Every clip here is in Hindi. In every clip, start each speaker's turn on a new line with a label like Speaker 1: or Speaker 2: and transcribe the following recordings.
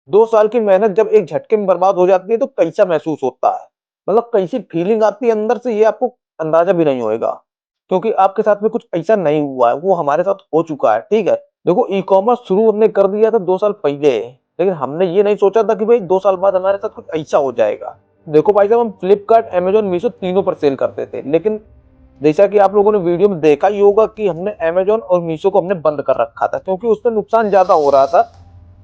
Speaker 1: 2 साल की मेहनत जब एक झटके में बर्बाद हो जाती है तो कैसा महसूस होता है, मतलब कैसी फीलिंग आती है अंदर से, ये आपको अंदाजा भी नहीं होएगा। क्योंकि आपके साथ में कुछ ऐसा नहीं हुआ है, वो हमारे साथ हो चुका है। ठीक है, देखो ई कॉमर्स शुरू हमने कर दिया था 2 साल पहले, लेकिन हमने ये नहीं सोचा था कि भाई 2 साल बाद हमारे साथ कुछ ऐसा हो जाएगा। देखो भाई साहब, हम फ्लिपकार्ट, अमेजोन, मीशो तीनों पर सेल करते थे, लेकिन जैसा कि आप लोगों ने वीडियो में देखा ही होगा कि हमने अमेजोन और मीशो को हमने बंद कर रखा था, क्योंकि उसमें नुकसान ज्यादा हो रहा था,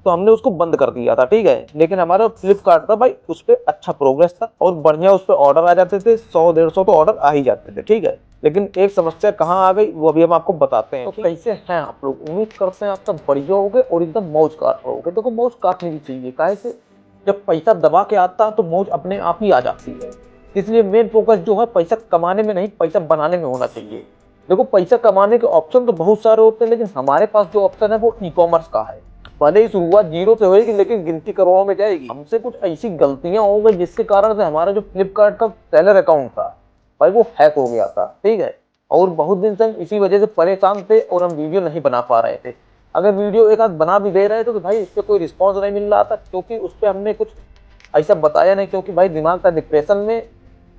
Speaker 1: तो हमने उसको बंद कर दिया था। ठीक है, लेकिन हमारा फ्लिपकार्ट था भाई, उस पर अच्छा प्रोग्रेस था और बढ़िया उस पर ऑर्डर आ जाते थे, 100-150 तो ऑर्डर आ ही जाते थे। ठीक है, लेकिन एक समस्या कहाँ आ गई वो अभी हम आपको बताते हैं। तो कैसे हैं आप लोग, उम्मीद करते हैं आप सब बढ़िया होगे और एकदम मौज काट रहे होगे। देखो मौज काटनी भी चाहिए, काहे से जब पैसा दबा के आता तो मौज अपने आप ही आ जाती है। इसलिए मेन फोकस जो है पैसा कमाने में नहीं, पैसा बनाने में होना चाहिए। देखो पैसा कमाने के ऑप्शन तो बहुत सारे होते हैं, लेकिन हमारे पास जो ऑप्शन है वो ई कॉमर्स का है। भले ही शुरुआत जीरो से होगी, लेकिन गिनती करोड़ों में जाएगी। हमसे कुछ ऐसी गलतियां हो गई जिसके कारण से हमारा जो फ्लिपकार्ट का सेलर अकाउंट था भाई वो हैक हो गया था। ठीक है, और बहुत दिन से हम इसी वजह से परेशान थे और हम वीडियो नहीं बना पा रहे थे। अगर वीडियो एक आध बना भी दे रहे थे तो भाई इस पर कोई रिस्पॉन्स नहीं मिल रहा था, क्योंकि उस पर हमने कुछ ऐसा बताया नहीं, क्योंकि भाई दिमाग का डिप्रेशन में,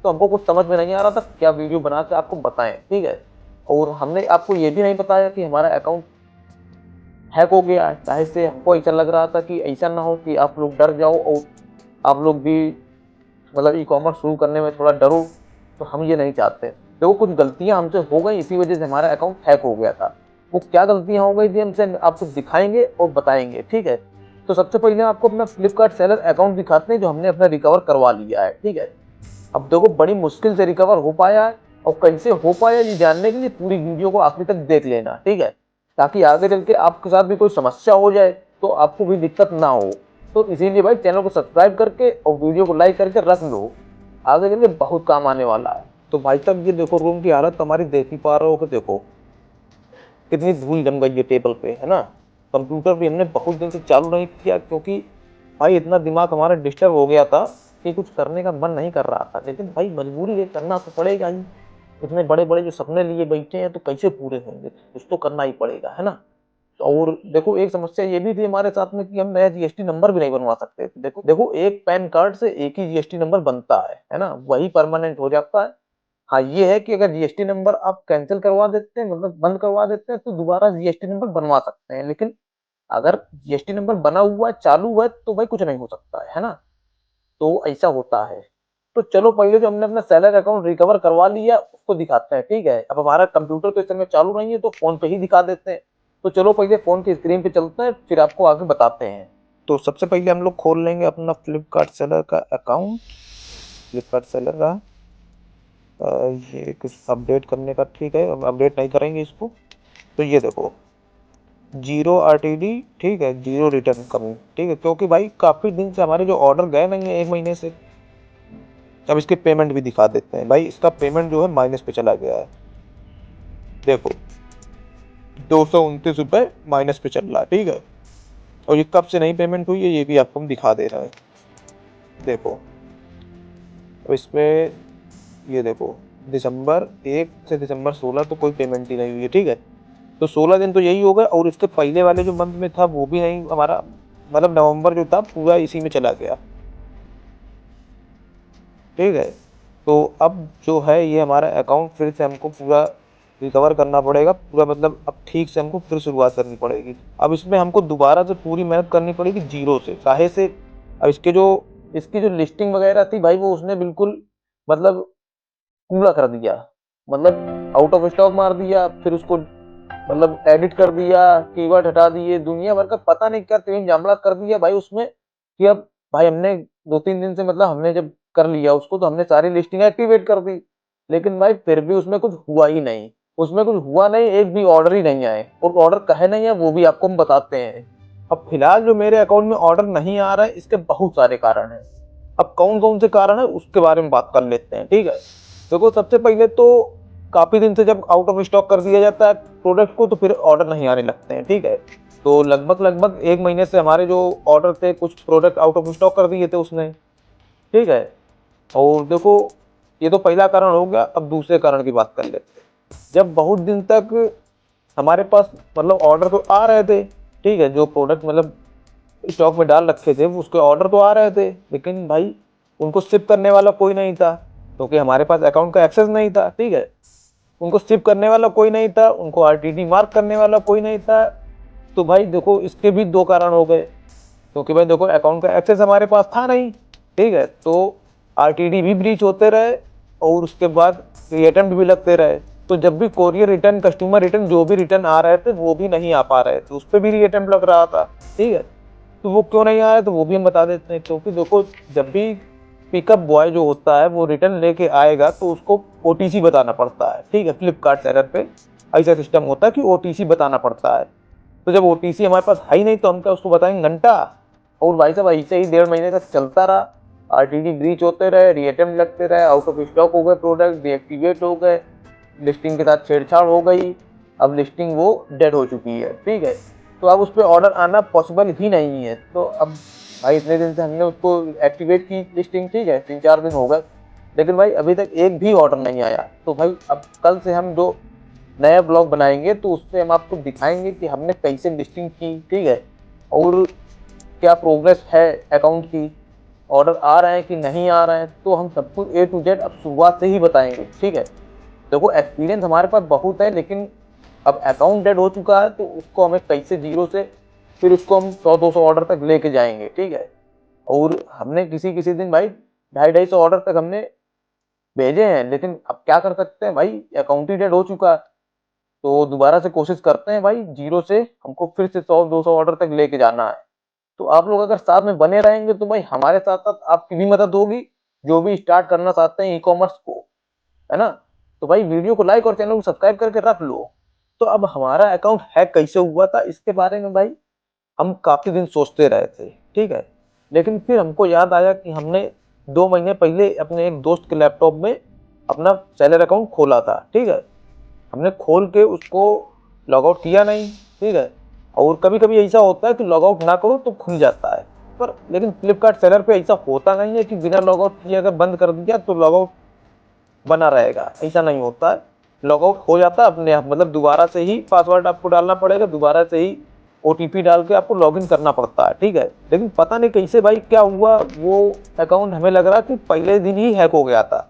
Speaker 1: तो हमको कुछ समझ में नहीं आ रहा था क्या वीडियो बना के आपको बताएं। ठीक है, और हमने आपको ये भी नहीं बताया कि हमारा अकाउंट हैक हो गया है। जाहिर से हमको ऐसा लग रहा था कि ऐसा ना हो कि आप लोग डर जाओ और आप लोग भी मतलब ई कॉमर्स शुरू करने में थोड़ा डरो, तो हम ये नहीं चाहते। देखो कुछ गलतियां हमसे हो गई, इसी वजह से हमारा अकाउंट हैक हो गया था। वो क्या गलतियां हो गई थी हमसे आपको दिखाएंगे और बताएंगे। ठीक है, तो सबसे पहले आपको अपना फ्लिपकार्ट सेलर अकाउंट दिखाते हैं जो हमने अपना रिकवर करवा लिया है। ठीक है, अब देखो बड़ी मुश्किल से रिकवर हो पाया है, और कैसे हो पाया ये जानने के लिए पूरी वीडियो को आखिर तक देख लेना। ठीक है, ताकि आगे चल के आपके साथ भी कोई समस्या हो जाए तो आपको भी दिक्कत ना हो। तो इसीलिए भाई चैनल को सब्सक्राइब करके और वीडियो को लाइक करके रख लो, आगे चल के बहुत काम आने वाला है। तो भाई साहब ये देखो रूम की हालत हमारी देख ही पा रहे हो कि देखो कितनी धूल जम गई है टेबल पे, है ना। कंप्यूटर भी हमने बहुत दिन से चालू नहीं किया, क्योंकि भाई इतना दिमाग हमारा डिस्टर्ब हो गया था कि कुछ करने का मन नहीं कर रहा था। लेकिन भाई मजबूरी है, करना तो पड़ेगा ही। इतने बड़े बड़े जो सपने लिए बैठे हैं तो कैसे पूरे होंगे, कुछ तो करना ही पड़ेगा, है ना। और देखो एक समस्या ये भी थी हमारे साथ में कि हम नया जीएसटी नंबर भी नहीं बनवा सकते थे। देखो देखो एक पैन कार्ड से एक ही जीएसटी नंबर बनता है ना, वही परमानेंट हो जाता है। हाँ ये है कि अगर जीएसटी नंबर आप कैंसिल करवा देते हैं, मतलब बंद करवा देते हैं, तो दोबारा जीएसटी नंबर बनवा सकते हैं। लेकिन अगर जीएसटी नंबर बना हुआ है, चालू है, तो भाई कुछ नहीं हो सकता है ना। तो ऐसा होता है। तो चलो पहले जो हमने अपना सेलर अकाउंट रिकवर करवा लिया उसको दिखाते हैं। ठीक है, अब हमारा कंप्यूटर तो इस समय चालू नहीं है तो फोन पे ही दिखा देते हैं। तो चलो पहले फोन की स्क्रीन पे चलते हैं, फिर आपको आगे बताते हैं। तो सबसे पहले हम लोग खोल लेंगे अपना फ्लिपकार्ट सेलर का अकाउंट। फ्लिपकार्ट सेलर का ये कुछ अपडेट करने का, ठीक है अब अपडेट नहीं करेंगे इसको। तो ये देखो जीरो आरटीडी, ठीक है, जीरो रिटर्न कमी। ठीक है, क्योंकि भाई काफी दिन से हमारे जो ऑर्डर गए नहीं है 1 महीने से। अब इसके पेमेंट भी दिखा देते हैं। भाई इसका पेमेंट जो है माइनस पे चला गया है, देखो 229 रुपये माइनस पे चल रहा है। ठीक है, और ये कब से नहीं पेमेंट हुई है ये भी आपको हम दिखा दे रहे हैं। देखो अब इसमें ये देखो दिसंबर 1 से दिसंबर 16 तो कोई पेमेंट ही नहीं हुई है। ठीक है, तो 16 दिन तो यही हो गए, और इसके पहले वाले जो मंथ में था वो भी नहीं हमारा, मतलब नवंबर जो था पूरा इसी में चला गया। ठीक है, तो अब जो है ये हमारा अकाउंट फिर से हमको पूरा रिकवर करना पड़ेगा पूरा, मतलब अब ठीक से हमको फिर शुरुआत करनी पड़ेगी। अब इसमें हमको दोबारा से पूरी मेहनत करनी पड़ेगी जीरो से, काहे से अब इसकी जो लिस्टिंग वगैरह थी भाई वो उसने बिल्कुल मतलब कूड़ा कर दिया। मतलब आउट ऑफ स्टॉक मार दिया, फिर उसको मतलब एडिट कर दिया, कीवर्ड हटा दिए, दुनिया भर का पता नहीं क्या तीन जामला कर दिया भाई उसमें। कि अब भाई हमने 2-3 दिन से, मतलब हमने जब कर लिया उसको तो हमने सारी लिस्टिंग एक्टिवेट कर दी, लेकिन भाई फिर भी उसमें कुछ हुआ ही नहीं। उसमें कुछ हुआ नहीं, एक भी ऑर्डर ही नहीं आए, और ऑर्डर कहे नहीं है वो भी आपको हम बताते हैं। अब फिलहाल जो मेरे अकाउंट में ऑर्डर नहीं आ रहा है इसके बहुत सारे कारण हैं। अब कौन कौन से कारण है उसके बारे में बात कर लेते हैं। ठीक है, देखो सबसे पहले तो काफी दिन से जब आउट ऑफ स्टॉक कर दिया जाता है प्रोडक्ट को तो फिर ऑर्डर नहीं आने लगते हैं। ठीक है, तो लगभग लगभग 1 महीने से हमारे जो ऑर्डर थे कुछ प्रोडक्ट आउट ऑफ स्टॉक कर दिए थे उसने। ठीक है, और देखो ये तो पहला कारण हो गया। अब दूसरे कारण की बात कर लेते हैं। जब बहुत दिन तक हमारे पास मतलब ऑर्डर तो आ रहे थे, ठीक है, जो प्रोडक्ट मतलब स्टॉक में डाल रखे थे, उसके ऑर्डर तो आ रहे थे, लेकिन भाई उनको शिप करने वाला कोई नहीं था, क्योंकि हमारे पास अकाउंट का एक्सेस नहीं था। ठीक है, उनको शिप करने वाला कोई नहीं था, उनको आरटीडी मार्क करने वाला कोई नहीं था। तो भाई देखो, इसके भी दो कारण हो गए, क्योंकि भाई देखो अकाउंट का एक्सेस हमारे पास था नहीं। ठीक है, तो आरटीडी भी ब्रीच होते रहे और उसके बाद रीअटेम्प्ट भी लगते रहे। तो जब भी कोरियर रिटर्न, कस्टमर रिटर्न, जो भी रिटर्न आ रहे थे वो भी नहीं आ पा रहे थे, उस पर भी रीअटेम्प्ट लग रहा था। ठीक है, तो वो क्यों नहीं आया, तो वो भी हम बता देते हैं। क्योंकि देखो, जब भी पिकअप बॉय जो होता है वो रिटर्न लेके आएगा तो उसको ओटीसी बताना पड़ता है। ठीक है, फ्लिपकार्ट सेलर पे ऐसा सिस्टम होता है कि ओटीसी बताना पड़ता है। तो जब ओटीसी हमारे पास है ही नहीं तो हम क्या उसको बताएंगे घंटा। और भाई साहब ऐसे ही 1.5 महीने तक चलता रहा, आरटीडी ब्रीच होते रहे, रीअटेम्प्ट लगते रहे, आउट ऑफ स्टॉक हो गए प्रोडक्ट, डीएक्टिवेट हो गए, लिस्टिंग के साथ छेड़छाड़ हो गई, अब लिस्टिंग वो डेड हो चुकी है। ठीक है, तो अब उस पर ऑर्डर आना पॉसिबल ही नहीं है। तो अब भाई इतने दिन से हमने उसको एक्टिवेट की लिस्टिंग, ठीक है, 3-4 दिन हो गए, लेकिन भाई अभी तक एक भी ऑर्डर नहीं आया। तो भाई अब कल से हम जो नया ब्लॉग बनाएंगे तो उससे हम आपको दिखाएंगे कि हमने कैसे लिस्टिंग की। ठीक है, और क्या प्रोग्रेस है अकाउंट की, ऑर्डर आ रहे हैं कि नहीं आ रहे हैं, तो हम सब कुछ ए टू जेड अब शुरुआत से ही बताएंगे। ठीक है, देखो एक्सपीरियंस हमारे पास बहुत है, लेकिन अब अकाउंट डेड हो चुका है तो उसको हमें कैसे जीरो से फिर उसको हम 100-200 ऑर्डर तक लेके जाएंगे। ठीक है, और हमने किसी किसी दिन भाई 250-250 ऑर्डर तक हमने भेजे हैं, लेकिन अब क्या कर सकते हैं भाई, अकाउंट ही डेड हो चुका है। तो दोबारा से कोशिश करते हैं भाई, जीरो से हमको फिर से 100-200 ऑर्डर तक लेके जाना है। तो आप लोग अगर साथ में बने रहेंगे तो भाई हमारे साथ साथ आपकी भी मदद होगी, जो भी स्टार्ट करना चाहते हैं ई कॉमर्स को, है ना। तो भाई वीडियो को लाइक और चैनल को सब्सक्राइब करके रख लो। तो अब हमारा अकाउंट हैक कैसे हुआ था इसके बारे में भाई हम काफी दिन सोचते रहे थे। ठीक है, लेकिन फिर हमको याद आया कि हमने 2 महीने पहले अपने एक दोस्त के लैपटॉप में अपना सेलर अकाउंट खोला था। ठीक है, हमने खोल के उसको लॉग आउट किया नहीं। ठीक है, और कभी कभी ऐसा होता है कि लॉग आउट ना करो तो खुल जाता है, पर लेकिन फ्लिपकार्ट सेलर पे ऐसा होता नहीं है कि बिना लॉग आउट किए अगर बंद कर दिया तो लॉग आउट बना रहेगा, ऐसा नहीं होता है। लॉग आउट हो जाता है अपने आप, मतलब दोबारा से ही पासवर्ड आपको डालना पड़ेगा, दोबारा से ही ओटीपी डाल के आपको लॉगिन करना पड़ता है। ठीक है, लेकिन पता नहीं कैसे भाई क्या हुआ, वो अकाउंट हमें लग रहा कि पहले दिन ही हैक हो गया था,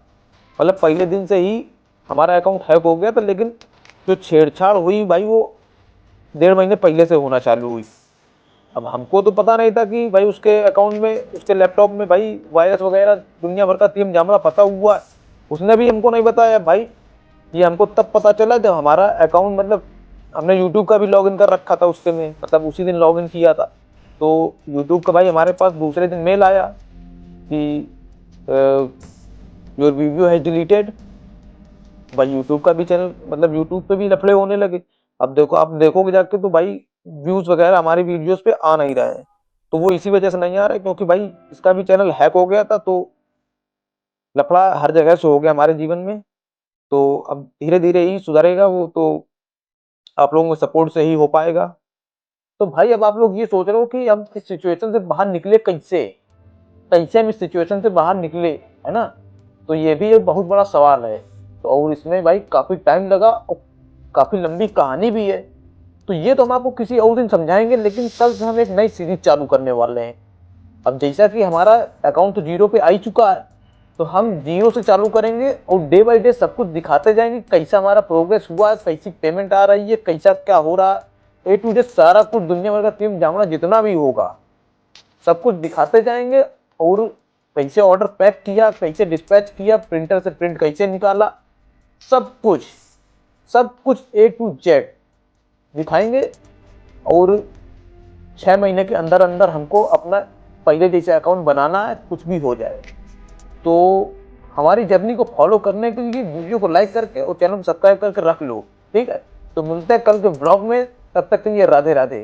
Speaker 1: मतलब पहले दिन से ही हमारा अकाउंट हैक हो गया था। लेकिन जो छेड़छाड़ हुई भाई वो 1.5 महीने पहले से होना चालू हुई। अब हमको तो पता नहीं था कि भाई उसके अकाउंट में, उसके लैपटॉप में भाई वायरस वगैरह दुनिया भर का तीम जामला फंसा हुआ है। उसने भी हमको नहीं बताया भाई, ये हमको तब पता चला जब हमारा अकाउंट, मतलब हमने यूट्यूब का भी लॉगिन कर रखा था उसके में, मतलब उसी दिन लॉगिन किया था। तो यूट्यूब का भाई हमारे पास दूसरे दिन मेल आया कि योर वीडियो है डिलीटेड। भाई यूट्यूब का भी चैनल, मतलब यूट्यूब पे भी लफड़े होने लगे। अब देखो, आप देखोगे जाके तो भाई व्यूज वगैरह हमारी वीडियोस पे आ नहीं रहे हैं। तो वो इसी वजह से नहीं आ रहे क्योंकि भाई इसका भी चैनल हैक हो गया था। तो लफड़ा हर जगह से हो गया हमारे जीवन में। तो अब धीरे धीरे ही सुधरेगा वो, तो आप लोगों के सपोर्ट से ही हो पाएगा। तो भाई अब आप लोग ये सोच रहे हो कि हम इस सिचुएशन से बाहर निकले कैसे, कैसे हम इस सिचुएशन से बाहर निकले, है ना। तो ये भी एक बहुत बड़ा सवाल है। तो और इसमें भाई काफी टाइम लगा और काफी लंबी कहानी भी है। तो ये तो हम आपको किसी और दिन समझाएंगे, लेकिन कल से हम एक नई सीरीज चालू करने वाले हैं। अब जैसा कि हमारा अकाउंट तो जीरो पे आ ही चुका है, तो हम जीरो से चालू करेंगे और डे बाई डे सब कुछ दिखाते जाएंगे, कैसा हमारा प्रोग्रेस हुआ, कैसी पेमेंट आ रही है, कैसा क्या हो रहा है, ए टू जेड सारा कुछ दुनिया भर का टीम जामना जितना भी होगा सब कुछ दिखाते जाएंगे। और कैसे ऑर्डर पैक किया, कैसे डिस्पैच किया, प्रिंटर से प्रिंट कैसे निकाला, सब कुछ, सब कुछ ए टू जेड दिखाएंगे। और 6 महीने के अंदर अंदर हमको अपना पहले जैसे अकाउंट बनाना है, कुछ भी हो जाए। तो हमारी जर्नी को फॉलो करने के लिए वीडियो को लाइक करके और चैनल को सब्सक्राइब करके रख लो। ठीक है, तो मिलते हैं कल के ब्लॉग में, तब तक के लिए राधे राधे।